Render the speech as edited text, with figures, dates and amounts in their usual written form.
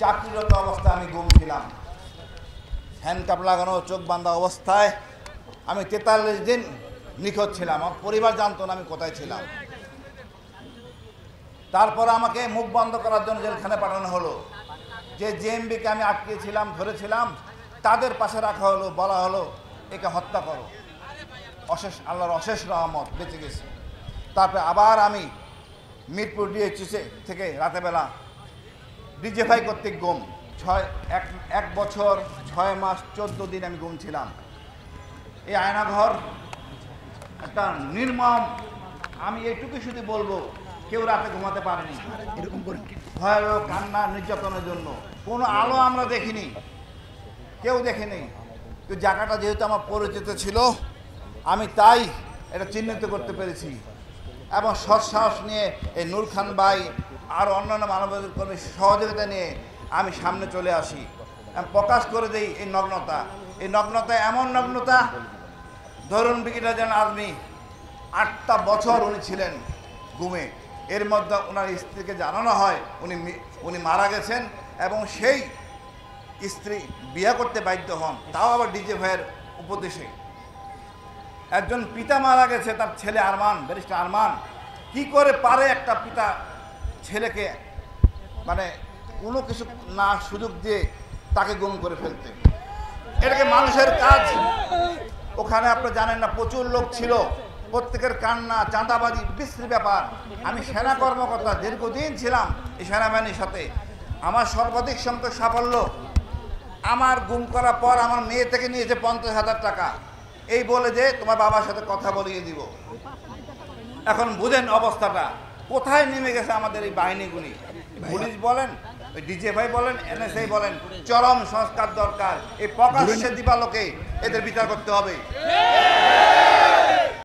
চাকরিরত অবস্থায় আমি গুম ছিলাম। হ্যান্ডকাপ লাগানো, চোখ বাঁধা অবস্থায় আমি 43 দিন নিখোঁজ ছিলাম। আমার পরিবার জানতো না আমি কোথায় ছিলাম। তারপর আমাকে মুখ বন্ধ করার জন্য জেলখানে পাঠানো হলো। যে জেএমবিকে আমি আটকেছিলাম, ধরেছিলাম, তাদের পাশে রাখা হলো, বলা হলো একে হত্যা করো। আল্লাহর অশেষ রহমত বেঁচে গেছি। তারপরে আবার আমি মিরপুর ডিএইচএসি থেকে রাতেবেলা ডিজিএফআই কর্তৃক গুম। এক বছর 6 মাস 14 দিন আমি গুম ছিলাম। এই আয়নাঘর একটা নির্মম, আমি এইটুকু শুধু বলবো, কেউ রাতে ঘুমাতে পারেনি এরকম করে, ভয়াবহ কান্না নির্যাতনের জন্য। কোনো আলো আমরা দেখিনি, কেউ দেখেনি। তো জায়গাটা যেহেতু আমার পরিচিত ছিল, আমি তাই এটা চিহ্নিত করতে পেরেছি এবং সৎসাহস নিয়ে এই নূর খান ভাই আর অন্যান্য মানবাধিকার কর্মীর সহযোগিতা নিয়ে আমি সামনে চলে আসি। আমি প্রকাশ করে দিই এই নগ্নতা। এই নগ্নতা এমন নগ্নতা, ধরুন ব্রিগেডিয়ার আর্মি 8টা বছর উনি ছিলেন গুমে। এর মধ্যে ওনার স্ত্রীকে জানানো হয় উনি মারা গেছেন এবং সেই স্ত্রী বিয়ে করতে বাধ্য হন, তাও আবার ডিজিএফআইয়ের উপদেশে। একজন পিতা মারা গেছে, তার ছেলে আরমান, ব্যারিস্টার আরমান। কি করে পারে একটা পিতা ছেলেকে মানে কোনো কিছু না সুযোগ দিয়ে তাকে গুম করে ফেলতে? এটাকে মানুষের কাজ। ওখানে আপনি জানেন না, প্রচুর লোক ছিল, প্রত্যেকের কান্না, চাঁদাবাজি, বিশ্রী ব্যাপার। আমি সেনা কর্মকর্তা, দীর্ঘদিন ছিলাম এই সেনাবাহিনীর সাথে। আমার সর্বাধিক সংখ্যক সাফল্য, আমার গুম করার পর আমার মেয়ে থেকে নিয়েছে 50,000 টাকা, এই বলে যে তোমার বাবার সাথে কথা বলিয়ে দিব। এখন বুঝেন অবস্থাটা কোথায় নেমে গেছে আমাদের এই বাহিনীগুলি। পুলিশ বলেন, ডিজিএফআই বলেন, এনএসআই বলেন, চরম সংস্কার দরকার। এই প্রকাশ্যে দিবালোকে এদের বিচার করতে হবে।